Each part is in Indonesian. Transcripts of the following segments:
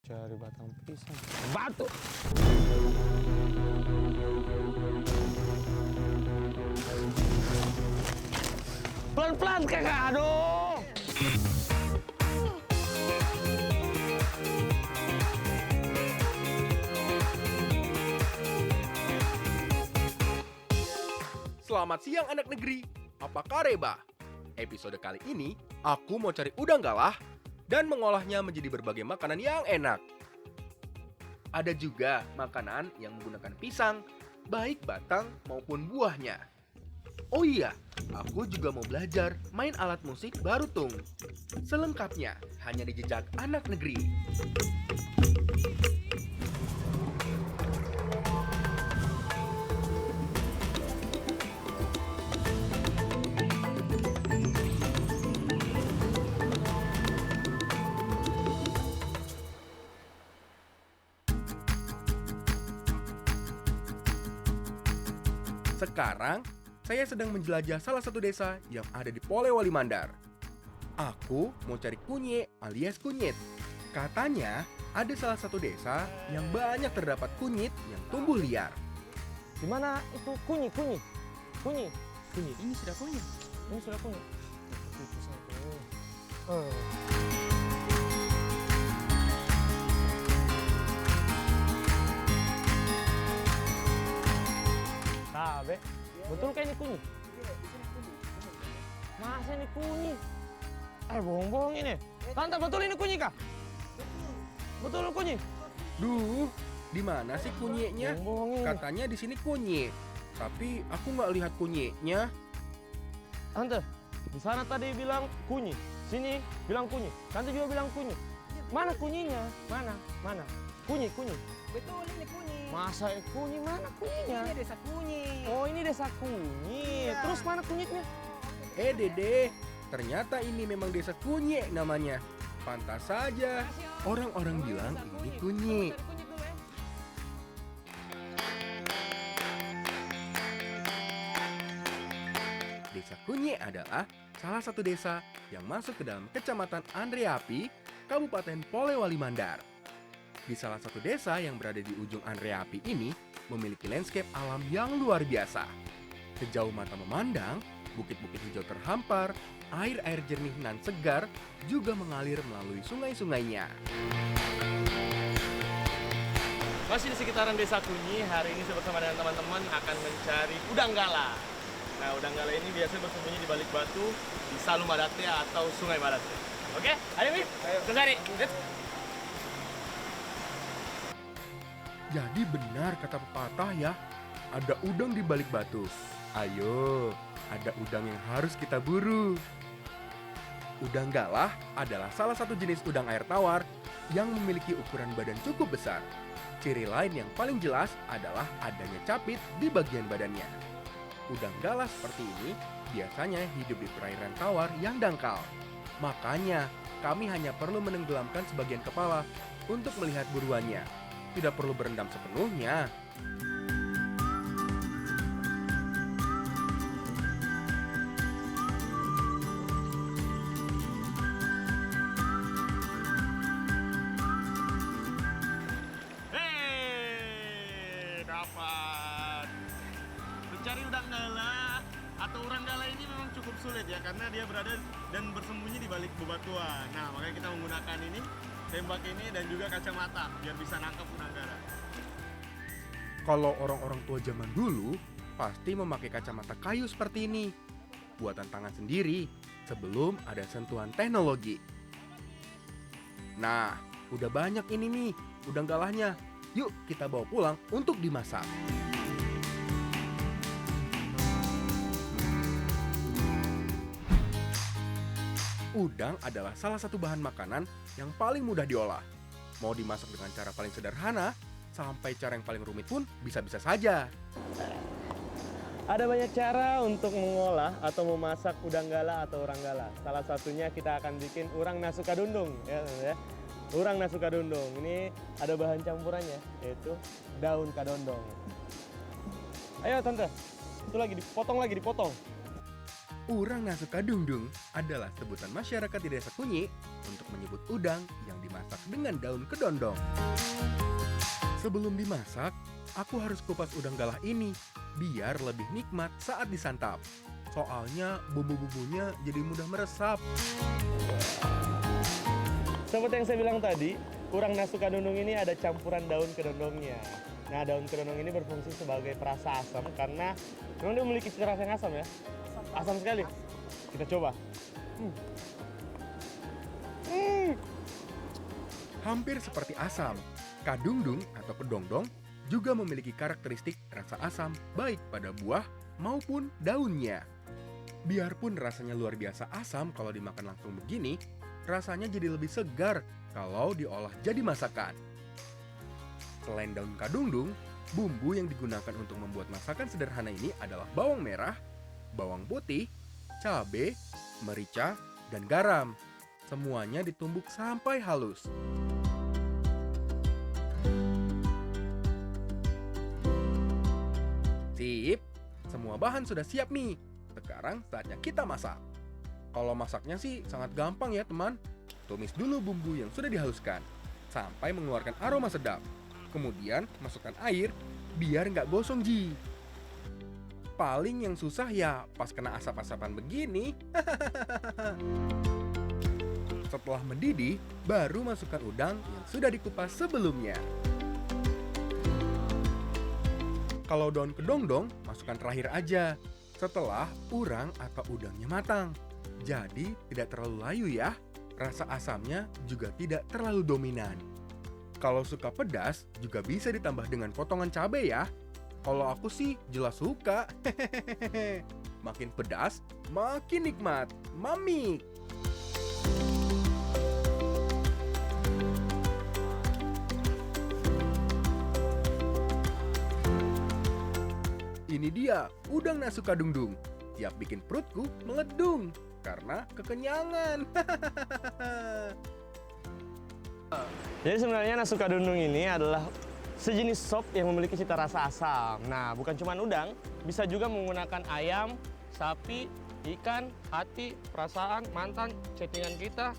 cari batang pisang. Batu. Pelan-pelan kakak, aduh. Selamat siang anak negeri, apa kareba? Episode kali ini, aku mau cari udang galah dan mengolahnya menjadi berbagai makanan yang enak. Ada juga makanan yang menggunakan pisang, baik batang maupun buahnya. Oh iya, aku juga mau belajar main alat musik barutung. Selengkapnya hanya di Jejak Anak Negeri. Sekarang, saya sedang menjelajah salah satu desa yang ada di Polewali Mandar. Aku mau cari kunyi alias kunyit. Katanya, ada salah satu desa yang banyak terdapat kunyit yang tumbuh liar. Di mana itu kunyi? Ini sudah kunyi. Tabe, betul kayak ini kunyi? Masa ini kunyi? Bohong-bohong ini. Tante, betul ini kunyi kah? Betul kunyi? Duh, di mana sih kunyitnya? Bohong-bohong ini. Katanya di sini kunyit, tapi aku nggak lihat kunyitnya. Tante, di sana tadi bilang kunyi, sini bilang kunyi. Tante juga bilang kunyi. Mana kunyinya? Mana? Kunyi. Betul, ini kunyi. Masa kunyi, mana kunyinya? Ini desa kunyi. Oh, ini desa kunyi. Iya. Terus mana kunyitnya? Dede, ternyata ini memang desa kunyit namanya. Pantas saja orang-orang bilang ini kunyit. Desa Kunyi adalah salah satu desa yang masuk ke dalam Kecamatan Andreapi, Kabupaten Polewali Mandar. Di salah satu desa yang berada di ujung Andreapi ini memiliki landscape alam yang luar biasa. Sejauh mata memandang, bukit-bukit hijau terhampar, air-air jernih nan segar juga mengalir melalui sungai-sungainya. Masih di sekitaran desa Kunyi, hari ini saya bersama dengan teman-teman akan mencari udang galah. Nah, udang galah ini biasanya bersembunyi di balik batu di Salu Madate atau Sungai Madate. Oke, ayo Mi, kita cari. Let's. Jadi benar kata pepatah ya, ada udang di balik batu. Ayo, ada udang yang harus kita buru. Udang galah adalah salah satu jenis udang air tawar yang memiliki ukuran badan cukup besar. Ciri lain yang paling jelas adalah adanya capit di bagian badannya. Udang galah seperti ini biasanya hidup di perairan tawar yang dangkal. Makanya, kami hanya perlu menenggelamkan sebagian kepala untuk melihat buruannya. Tidak perlu berendam sepenuhnya. Dapat. Mencari udang galah atau urang galah ini memang cukup sulit ya, karena dia berada dan bersembunyi di balik bebatuan. Nah, makanya kita menggunakan ini, tembak ini dan juga kacamata biar bisa nangkap udang galah. Kalau orang-orang tua zaman dulu, pasti memakai kacamata kayu seperti ini. Buatan tangan sendiri, sebelum ada sentuhan teknologi. Nah, udah banyak ini nih, udang galahnya. Yuk kita bawa pulang untuk dimasak. Udang adalah salah satu bahan makanan yang paling mudah diolah. Mau dimasak dengan cara paling sederhana, sampai cara yang paling rumit pun bisa-bisa saja. Ada banyak cara untuk mengolah atau memasak udang galah atau urang galah. Salah satunya kita akan bikin urang nasu kadundung, ya. Urang nasu kadundung. Ini ada bahan campurannya, yaitu daun kadondong. Ayo tante, itu lagi dipotong. Urang Nasukadungdung adalah sebutan masyarakat di Desa Kunyi untuk menyebut udang yang dimasak dengan daun kedondong. Sebelum dimasak, aku harus kupas udang galah ini biar lebih nikmat saat disantap. Soalnya bumbu-bumbunya jadi mudah meresap. Seperti yang saya bilang tadi, urang Nasukadundung ini ada campuran daun kedondongnya. Nah, daun kedondong ini berfungsi sebagai perasa asam karena memang dia memiliki cita rasa yang asam ya. Asam sekali. Kita coba. Hampir seperti asam, kadungdung atau kedongdong juga memiliki karakteristik rasa asam baik pada buah maupun daunnya. Biarpun rasanya luar biasa asam kalau dimakan langsung begini, rasanya jadi lebih segar kalau diolah jadi masakan. Selain daun kadungdung, bumbu yang digunakan untuk membuat masakan sederhana ini adalah bawang merah, bawang putih, cabai, merica, dan garam. Semuanya ditumbuk sampai halus. Sip, semua bahan sudah siap nih. Sekarang saatnya kita masak. Kalau masaknya sih sangat gampang ya teman. Tumis dulu bumbu yang sudah dihaluskan sampai mengeluarkan aroma sedap. Kemudian masukkan air biar nggak gosong Ji. Paling yang susah ya pas kena asap-asapan begini. Setelah mendidih, baru masukkan udang yang sudah dikupas sebelumnya. Kalau daun kedongdong, masukkan terakhir aja, setelah urang atau udangnya matang. Jadi tidak terlalu layu ya, rasa asamnya juga tidak terlalu dominan. Kalau suka pedas, juga bisa ditambah dengan potongan cabai ya. Kalau aku sih jelas suka. Makin pedas, makin nikmat. Mamik. Ini dia, udang Nasukadungdung. Tiap bikin perutku meledung karena kekenyangan. Jadi sebenarnya Nasukadundung ini adalah sejenis sop yang memiliki cita rasa asam. Nah, bukan cuma udang, bisa juga menggunakan ayam, sapi, ikan, hati, perasaan, mantan, chattingan kita,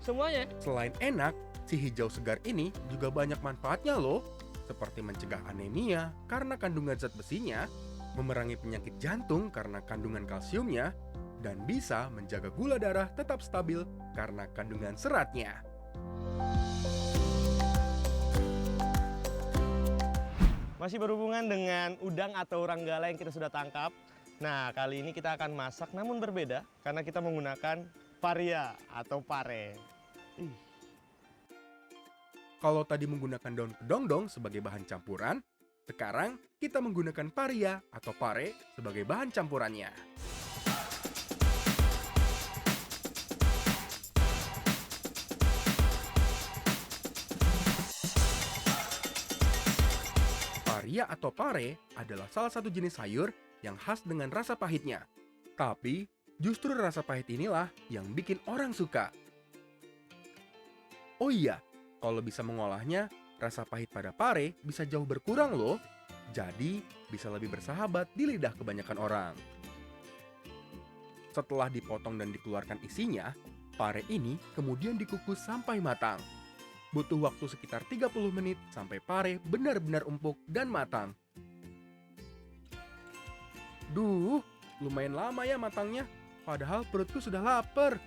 semuanya. Selain enak, si hijau segar ini juga banyak manfaatnya loh. Seperti mencegah anemia karena kandungan zat besinya, memerangi penyakit jantung karena kandungan kalsiumnya, dan bisa menjaga gula darah tetap stabil karena kandungan seratnya. Masih berhubungan dengan udang atau urang gala yang kita sudah tangkap. Nah, kali ini kita akan masak namun berbeda karena kita menggunakan paria atau pare. Kalau tadi menggunakan daun kedongdong sebagai bahan campuran, sekarang kita menggunakan paria atau pare sebagai bahan campurannya. Paria atau pare adalah salah satu jenis sayur yang khas dengan rasa pahitnya. Tapi, justru rasa pahit inilah yang bikin orang suka. Oh iya, kalau bisa mengolahnya, rasa pahit pada pare bisa jauh berkurang loh. Jadi, bisa lebih bersahabat di lidah kebanyakan orang. Setelah dipotong dan dikeluarkan isinya, pare ini kemudian dikukus sampai matang. Butuh waktu sekitar 30 menit sampai pare benar-benar empuk dan matang. Duh, lumayan lama ya matangnya. Padahal perutku sudah lapar.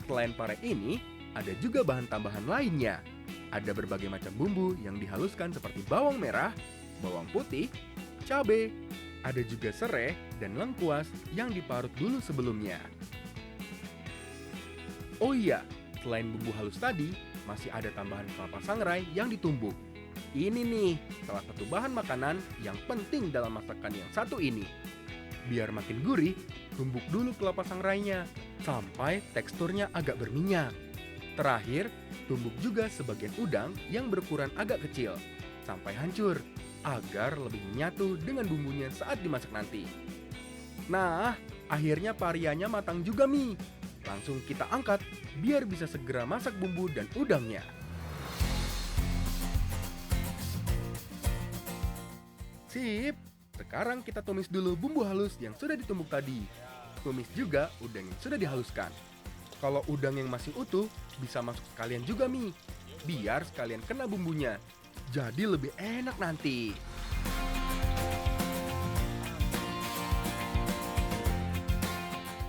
Selain pare ini, ada juga bahan tambahan lainnya. Ada berbagai macam bumbu yang dihaluskan seperti bawang merah, bawang putih, cabai, ada juga serai dan lengkuas yang diparut dulu sebelumnya. Oh iya, selain bumbu halus tadi, masih ada tambahan kelapa sangrai yang ditumbuk. Ini nih, salah satu bahan makanan yang penting dalam masakan yang satu ini. Biar makin gurih, tumbuk dulu kelapa sangrainya sampai teksturnya agak berminyak. Terakhir, tumbuk juga sebagian udang yang berukuran agak kecil sampai hancur agar lebih menyatu dengan bumbunya saat dimasak nanti. Nah, akhirnya parianya matang juga Mi. Langsung kita angkat biar bisa segera masak bumbu dan udangnya. Sip, Sekarang kita tumis dulu bumbu halus yang sudah ditumbuk tadi. Tumis juga udang yang sudah dihaluskan. Kalau udang yang masih utuh, bisa masuk sekalian juga Mi. Biar sekalian kena bumbunya. Jadi lebih enak nanti.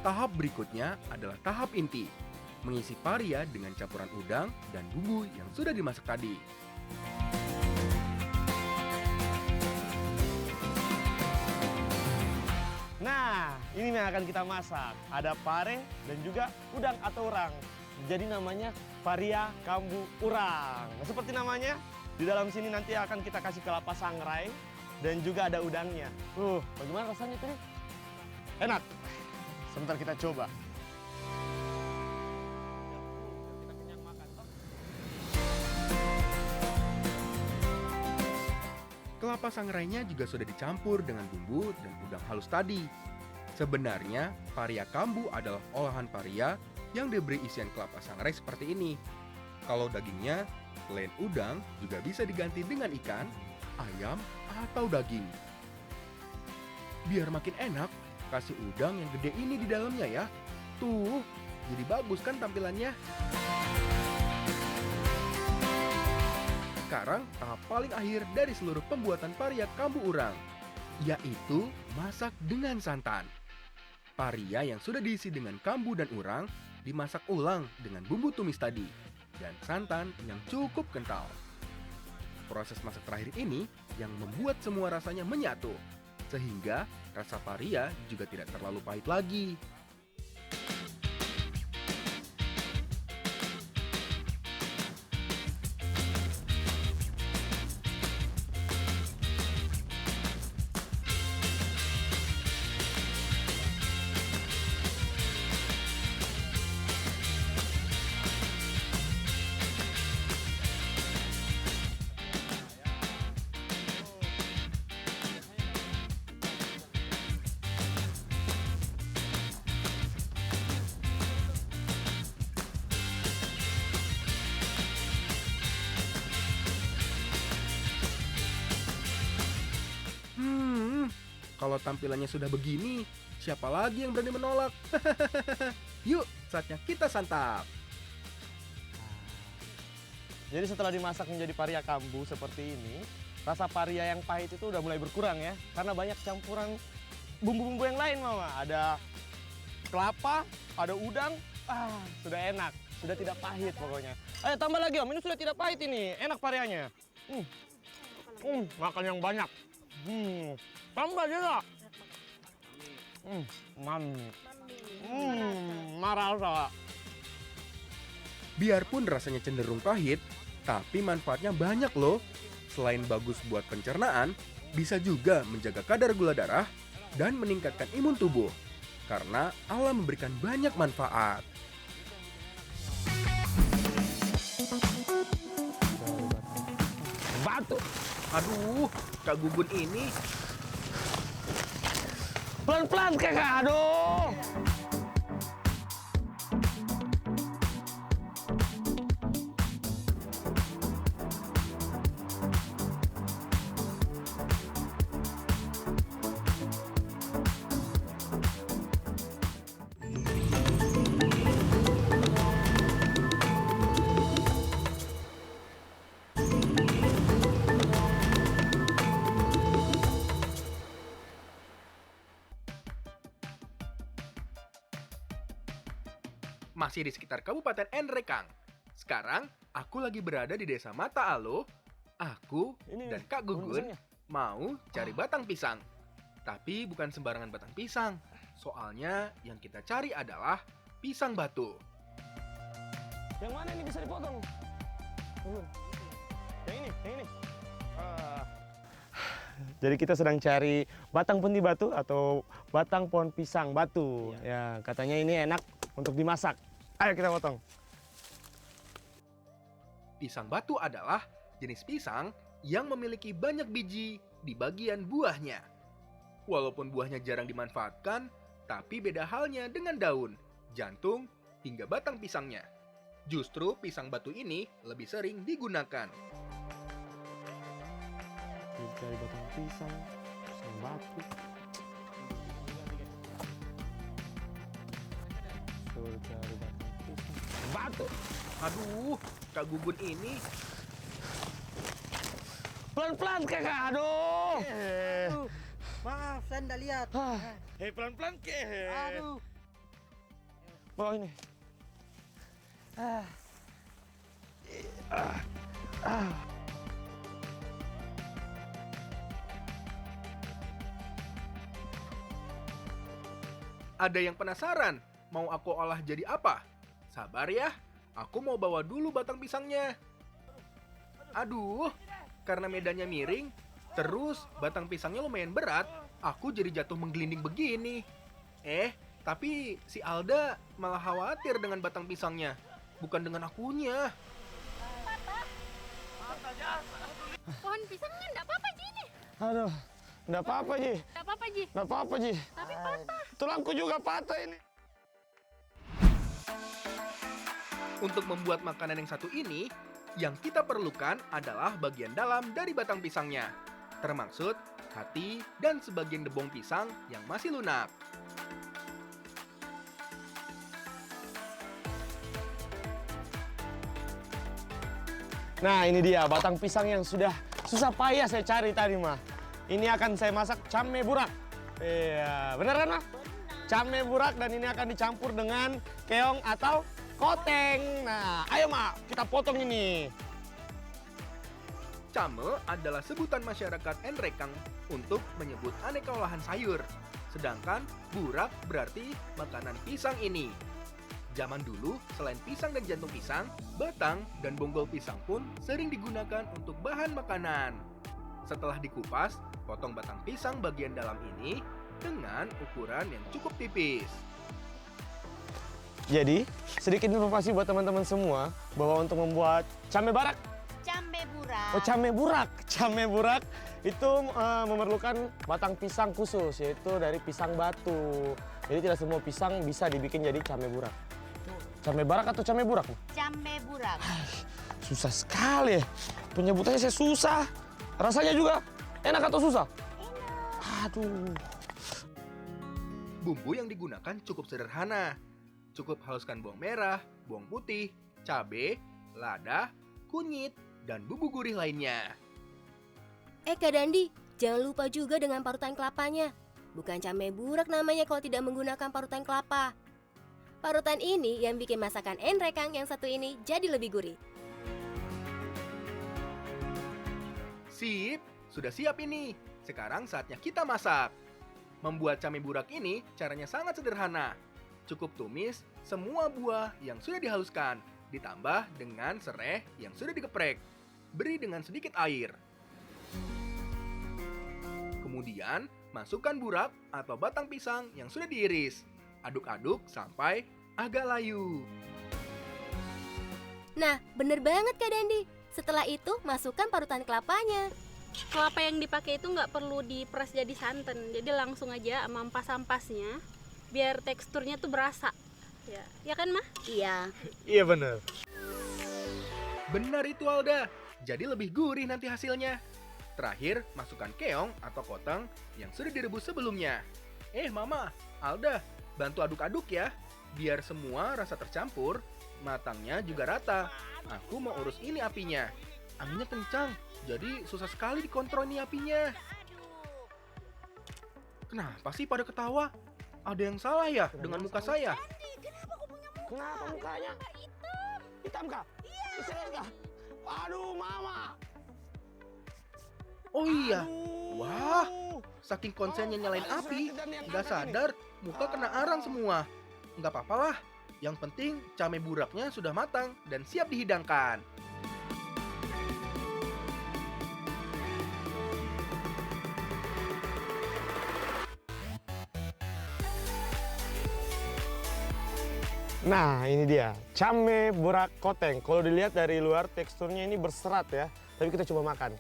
Tahap berikutnya adalah tahap inti. Mengisi paria dengan campuran udang dan bumbu yang sudah dimasak tadi. Nah, ini yang akan kita masak. Ada pare dan juga udang atau urang. Jadi namanya paria kambu urang. Nah, seperti namanya, di dalam sini nanti akan kita kasih kelapa sangrai dan juga ada udangnya. Bagaimana rasanya tadi? Enak. Sebentar kita coba. Kelapa sangrainya juga sudah dicampur dengan bumbu dan udang halus tadi. Sebenarnya, paria kambu adalah olahan paria yang diberi isian kelapa sangrai seperti ini. Kalau dagingnya, selain udang juga bisa diganti dengan ikan, ayam, atau daging. Biar makin enak, kasih udang yang gede ini di dalamnya ya. Tuh, jadi bagus kan tampilannya? Sekarang tahap paling akhir dari seluruh pembuatan paria kambu urang, yaitu masak dengan santan. Paria yang sudah diisi dengan kambu dan urang dimasak ulang dengan bumbu tumis tadi dan santan yang cukup kental. Proses masak terakhir ini yang membuat semua rasanya menyatu, sehingga rasa paria juga tidak terlalu pahit lagi. Kalau tampilannya sudah begini, siapa lagi yang berani menolak? Yuk, saatnya kita santap. Jadi setelah dimasak menjadi paria kambu seperti ini, rasa paria yang pahit itu udah mulai berkurang ya. Karena banyak campuran bumbu-bumbu yang lain, Mama. Ada kelapa, ada udang, sudah enak. Sudah tidak pahit pokoknya. Ayo tambah lagi, Om. Ini sudah tidak pahit ini. Enak parianya. Makan yang banyak. Tambah juga. Marah. Biarpun rasanya cenderung pahit, tapi manfaatnya banyak loh. Selain bagus buat pencernaan, bisa juga menjaga kadar gula darah dan meningkatkan imun tubuh. Karena alam memberikan banyak manfaat. Batu. Aduh, Kak Gugun ini Pelan-pelan kakak, aduh. masih di sekitar Kabupaten Nrekang. Sekarang, aku lagi berada di Desa Mata Alo. Aku dan Kak Gugun mau cari batang pisang. Tapi bukan sembarangan batang pisang. Soalnya yang kita cari adalah pisang batu. Yang mana ini bisa dipotong? Yang ini. Jadi kita sedang cari batang pundi batu atau batang pohon pisang batu. Ya, katanya ini enak untuk dimasak. Ayo kita potong. Pisang batu adalah jenis pisang yang memiliki banyak biji di bagian buahnya. Walaupun buahnya jarang dimanfaatkan, tapi beda halnya dengan daun, jantung, hingga batang pisangnya. Justru pisang batu ini lebih sering digunakan. Cari batang pisang batu. Suruh cari batang pisang. Batu. Aduh, Kak Gugun ini. Pelan-pelan kakak, aduh. Aduh, maaf, saya nggak lihat. Hei pelan-pelan ke. Aduh. Bawa ini. Ada yang penasaran? Mau aku olah jadi apa? Sabar ya, aku mau bawa dulu batang pisangnya. Aduh, karena medannya miring, terus batang pisangnya lumayan berat, aku jadi jatuh menggelinding begini. Tapi si Alda malah khawatir dengan batang pisangnya, bukan dengan akunya. Pohon pisangnya enggak apa-apa, Ji, ini. Aduh, enggak apa-apa, Ji. Enggak apa-apa, Ji. Enggak apa-apa, Ji. Tapi patah. Tulangku juga patah ini. Untuk membuat makanan yang satu ini, yang kita perlukan adalah bagian dalam dari batang pisangnya, termaksud hati dan sebagian debong pisang yang masih lunak. Nah, ini dia batang pisang yang sudah susah payah saya cari tadi, mah. Ini akan saya masak came burak. Iya, benar kan, mah? Came burak dan ini akan dicampur dengan keong atau koteng. Nah, ayo, mah, kita potong ini. Came adalah sebutan masyarakat Enrekang untuk menyebut aneka olahan sayur. Sedangkan burak berarti makanan pisang ini. Zaman dulu, selain pisang dan jantung pisang, batang dan bonggol pisang pun sering digunakan untuk bahan makanan. Setelah dikupas, potong batang pisang bagian dalam ini dengan ukuran yang cukup tipis. Jadi, sedikit informasi buat teman-teman semua bahwa untuk membuat came barak, Cambe burak. came burak. Came burak itu memerlukan batang pisang khusus, yaitu dari pisang batu. Jadi tidak semua pisang bisa dibikin jadi came burak. Came barak atau came burak? Cambe burak. Susah sekali ya. Penyebutannya saya susah. Rasanya juga enak atau susah? Enak. Aduh. Bumbu yang digunakan cukup sederhana. Cukup haluskan bawang merah, bawang putih, cabai, lada, kunyit, dan bumbu gurih lainnya. Kak Dandi, jangan lupa juga dengan parutan kelapanya. Bukan came burak namanya kalau tidak menggunakan parutan kelapa. Parutan ini yang bikin masakan Enrekang yang satu ini jadi lebih gurih. Sip, sudah siap ini. Sekarang saatnya kita masak. Membuat came burak ini caranya sangat sederhana. Cukup tumis semua buah yang sudah dihaluskan, ditambah dengan serai yang sudah digeprek. Beri dengan sedikit air. Kemudian, masukkan burak atau batang pisang yang sudah diiris. Aduk-aduk sampai agak layu. Nah, bener banget Kak Dandi. Setelah itu, masukkan parutan kelapanya. Kelapa yang dipakai itu nggak perlu diperas jadi santan. Jadi langsung aja sama ampas-ampasnya biar teksturnya tuh berasa. Ya kan, Mah? Iya. Iya bener. Benar itu Alda, jadi lebih gurih nanti hasilnya. Terakhir, masukkan keong atau kotang yang sudah direbus sebelumnya. Mama, Alda, bantu aduk-aduk ya, biar semua rasa tercampur, matangnya juga rata. Aku mau urus ini apinya. Anginnya kencang, jadi susah sekali dikontrol ini apinya. Kenapa sih pada ketawa? Ada yang salah ya dengan muka saya? Kenapa mukanya? Hitam kah? Iya. Serius kah? Aduh, Mama. Oh iya, Aduh. wah, saking konsennya nyalain api, nggak sadar muka kena arang semua. Nggak apa-apa lah, yang penting came buraknya sudah matang dan siap dihidangkan. Nah, ini dia, came burak koteng. Kalau dilihat dari luar teksturnya ini berserat ya, tapi kita coba makan.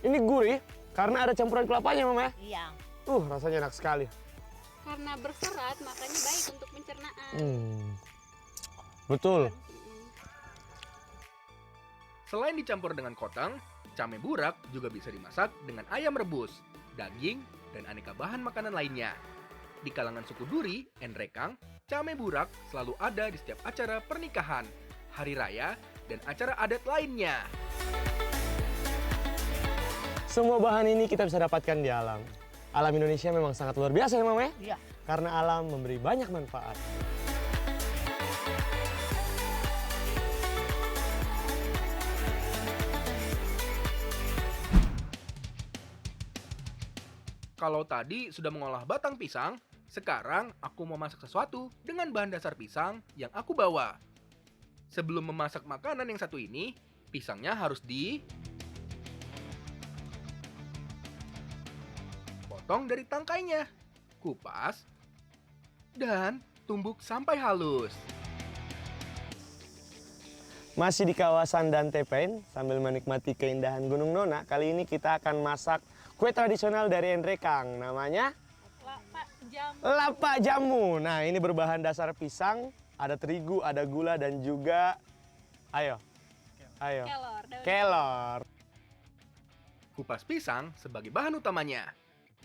Ini gurih karena ada campuran kelapanya, Mama. Iya. Rasanya enak sekali. Karena berserat makanya baik untuk pencernaan. Betul. Selain dicampur dengan kotang, Came burak juga bisa dimasak dengan ayam rebus, daging, dan aneka bahan makanan lainnya. Di kalangan suku Duri, Enrekang, came burak selalu ada di setiap acara pernikahan, hari raya, dan acara adat lainnya. Semua bahan ini kita bisa dapatkan di alam. Alam Indonesia memang sangat luar biasa ya, Mama ya? Iya. Karena alam memberi banyak manfaat. Kalau tadi sudah mengolah batang pisang, sekarang aku mau masak sesuatu dengan bahan dasar pisang yang aku bawa. Sebelum memasak makanan yang satu ini, pisangnya harus potong dari tangkainya, kupas, dan tumbuk sampai halus. Masih di kawasan Dante Pain, sambil menikmati keindahan Gunung Nona, kali ini kita akan masak kue tradisional dari Enrekang, namanya lapa jamu. Nah, ini berbahan dasar pisang, ada terigu, ada gula, dan juga, kelor. Kupas pisang sebagai bahan utamanya.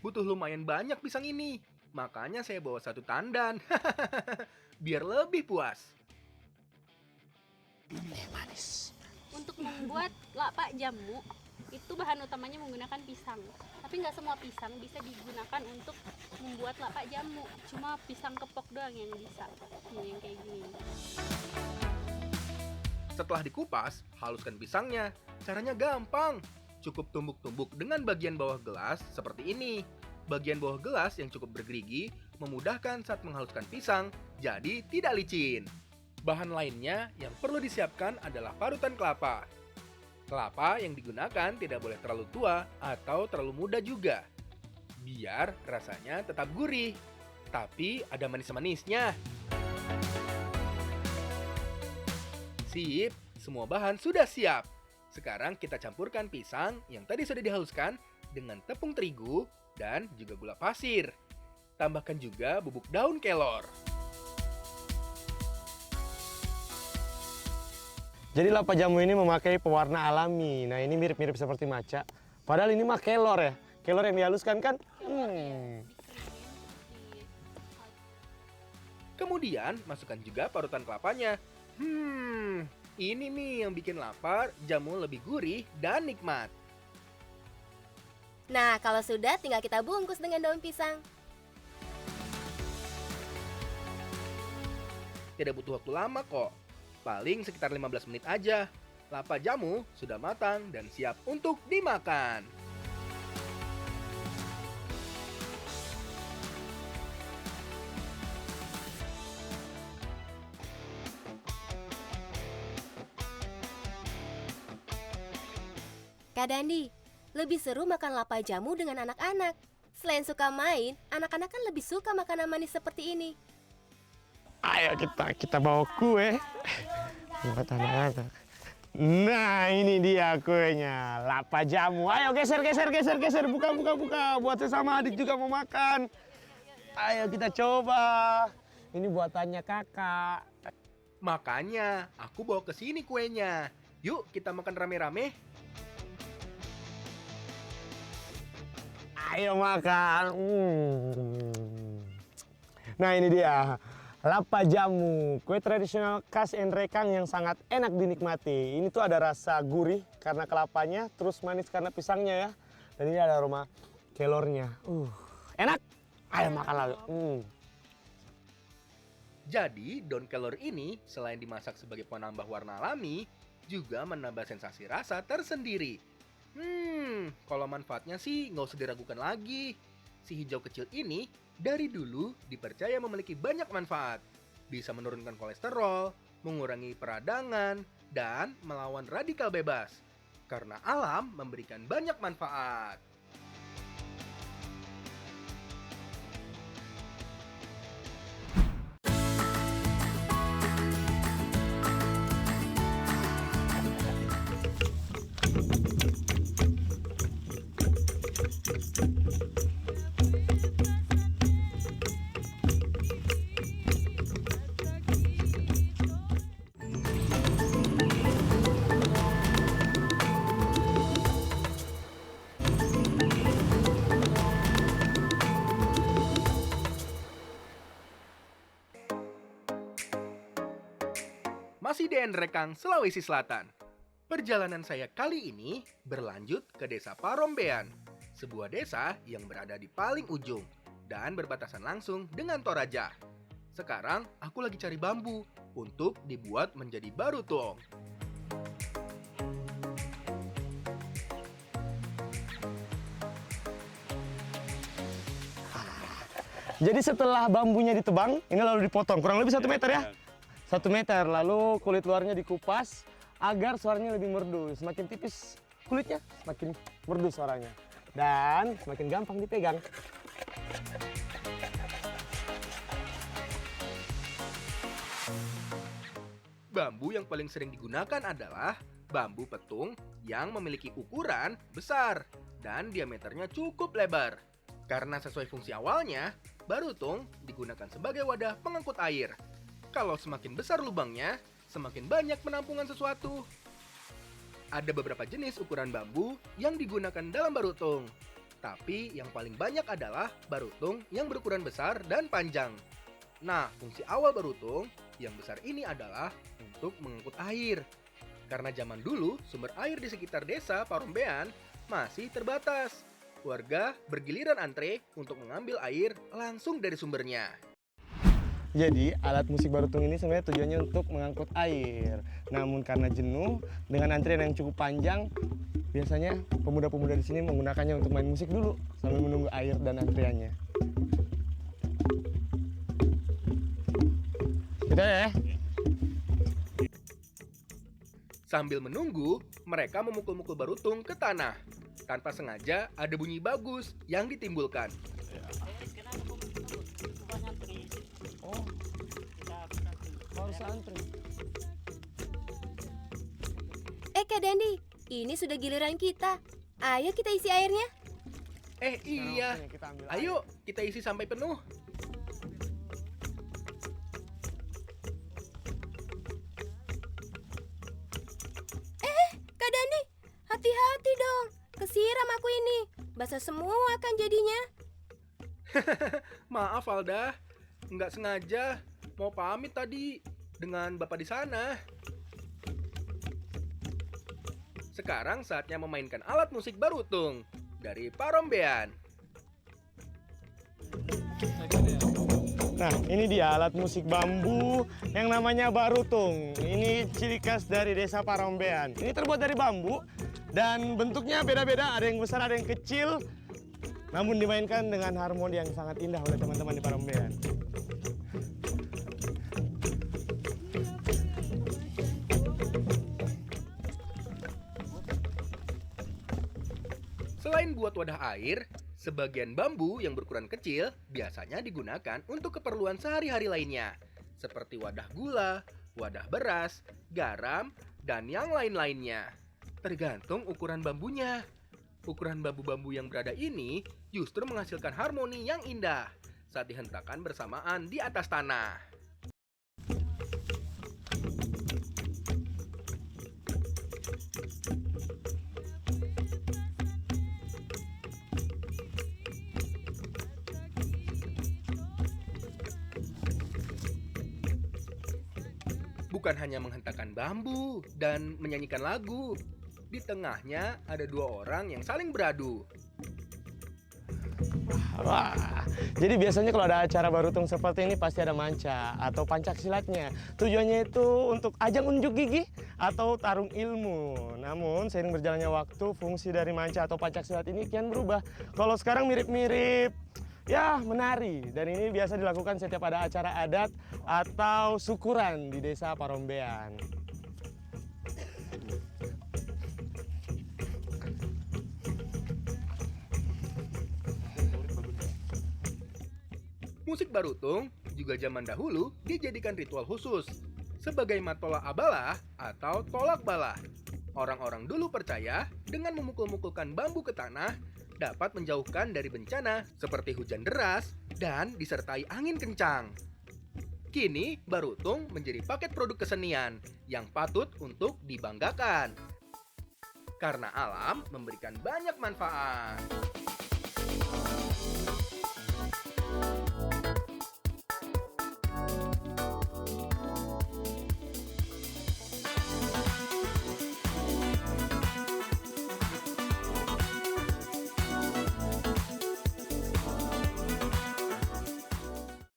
Butuh lumayan banyak pisang ini, makanya saya bawa satu tandan. Biar lebih puas. Manis. Untuk membuat lapa jamu, itu bahan utamanya menggunakan pisang. Tapi nggak semua pisang bisa digunakan untuk membuat lapa jamu. Cuma pisang kepok doang yang bisa. Ini yang kayak gini. Setelah dikupas, haluskan pisangnya. Caranya gampang. Cukup tumbuk-tumbuk dengan bagian bawah gelas seperti ini. Bagian bawah gelas yang cukup bergerigi memudahkan saat menghaluskan pisang, jadi tidak licin. Bahan lainnya yang perlu disiapkan adalah parutan kelapa. Kelapa yang digunakan tidak boleh terlalu tua atau terlalu muda juga. Biar rasanya tetap gurih, tapi ada manis-manisnya. Sip, semua bahan sudah siap. Sekarang kita campurkan pisang yang tadi sudah dihaluskan dengan tepung terigu dan juga gula pasir. Tambahkan juga bubuk daun kelor. Jadi lapa jamu ini memakai pewarna alami. Nah, ini mirip-mirip seperti maca. Padahal ini mah kelor ya. Kelor yang dihaluskan kan? Kemudian masukkan juga parutan kelapanya. Ini nih yang bikin lapar, jamu lebih gurih dan nikmat. Nah, kalau sudah tinggal kita bungkus dengan daun pisang. Tidak butuh waktu lama kok. Paling sekitar 15 menit aja. Lapa jamu sudah matang dan siap untuk dimakan. Kak Dandi, lebih seru makan lapa jamu dengan anak-anak. Selain suka main, anak-anak kan lebih suka makanan manis seperti ini. Ayo kita bawa kue buat anak-anak. Nah, ini dia kuenya, lapa jamu. Ayo geser, buka. Buat sesama adik juga mau makan. Ayo kita coba. Ini buatannya kakak. Makanya aku bawa ke sini kuenya. Yuk kita makan rame-rame. Ayo makan. Nah, ini dia. Lapa jamu, kue tradisional khas Enrekang yang sangat enak dinikmati. Ini tuh ada rasa gurih karena kelapanya, terus manis karena pisangnya ya. Dan ini ada aroma kelornya. Enak. Ayo makan lagi. Jadi, daun kelor ini selain dimasak sebagai penambah warna alami, juga menambah sensasi rasa tersendiri. Kalau manfaatnya sih nggak usah diragukan lagi. Si hijau kecil ini dari dulu dipercaya memiliki banyak manfaat. Bisa menurunkan kolesterol, mengurangi peradangan, dan melawan radikal bebas. Karena alam memberikan banyak manfaat. masih di Nrekang, Sulawesi Selatan. Perjalanan saya kali ini berlanjut ke Desa Parombean, sebuah desa yang berada di paling ujung dan berbatasan langsung dengan Toraja. Sekarang aku lagi cari bambu untuk dibuat menjadi barutung. Jadi setelah bambunya ditebang, ini lalu dipotong, kurang lebih 1 meter ya? 1 meter, lalu kulit luarnya dikupas agar suaranya lebih merdu. Semakin tipis kulitnya, semakin merdu suaranya. Dan semakin gampang dipegang. Bambu yang paling sering digunakan adalah bambu petung yang memiliki ukuran besar dan diameternya cukup lebar. Karena sesuai fungsi awalnya, barutung digunakan sebagai wadah pengangkut air. Kalau semakin besar lubangnya, semakin banyak penampungan sesuatu. Ada beberapa jenis ukuran bambu yang digunakan dalam barutung. Tapi yang paling banyak adalah barutung yang berukuran besar dan panjang. Nah, fungsi awal barutung yang besar ini adalah untuk mengangkut air. Karena zaman dulu sumber air di sekitar desa Parombean masih terbatas. Warga bergiliran antre untuk mengambil air langsung dari sumbernya. Jadi alat musik barutung ini sebenarnya tujuannya untuk mengangkut air. Namun karena jenuh dengan antrian yang cukup panjang, biasanya pemuda-pemuda di sini menggunakannya untuk main musik dulu sambil menunggu air dan antriannya. Udah ya. Sambil menunggu, mereka memukul-mukul barutung ke tanah. Tanpa sengaja ada bunyi bagus yang ditimbulkan. Oh, harus antri. Kak Dandi, ini sudah giliran kita. Ayo kita isi airnya. Iya. Kita ambil Ayo kita isi sampai penuh. Kak Dandi, hati-hati dong. Kesiram aku ini. Basah semua kan jadinya. Maaf Alda, nggak sengaja. Mau pamit tadi dengan bapak di sana. Sekarang saatnya memainkan alat musik barutung dari Parombean. Nah, ini dia alat musik bambu yang namanya barutung. Ini ciri khas dari desa Parombean. Ini terbuat dari bambu dan bentuknya beda-beda, ada yang besar, ada yang kecil. Namun dimainkan dengan harmoni yang sangat indah oleh teman-teman di Parombean. Selain buat wadah air, sebagian bambu yang berukuran kecil biasanya digunakan untuk keperluan sehari-hari lainnya, seperti wadah gula, wadah beras, garam, dan yang lain-lainnya. Tergantung ukuran bambunya. Ukuran bambu-bambu yang berada ini justru menghasilkan harmoni yang indah saat dihentakkan bersamaan di atas tanah. Bukan hanya menghentakkan bambu dan menyanyikan lagu. Di tengahnya ada 2 orang yang saling beradu. Wah, jadi biasanya kalau ada acara barutung seperti ini pasti ada manca atau pancak silatnya. Tujuannya itu untuk ajang unjuk gigi atau tarung ilmu. Namun seiring berjalannya waktu, fungsi dari manca atau pancak silat ini kian berubah. Kalau sekarang mirip-mirip ya menari, dan ini biasa dilakukan setiap ada acara adat atau syukuran di desa Parombean. Musik barutung juga zaman dahulu dijadikan ritual khusus sebagai matola abala atau tolak bala. Orang-orang dulu percaya dengan memukul-mukulkan bambu ke tanah dapat menjauhkan dari bencana seperti hujan deras dan disertai angin kencang. Kini, barutung menjadi paket produk kesenian yang patut untuk dibanggakan. Karena alam memberikan banyak manfaat.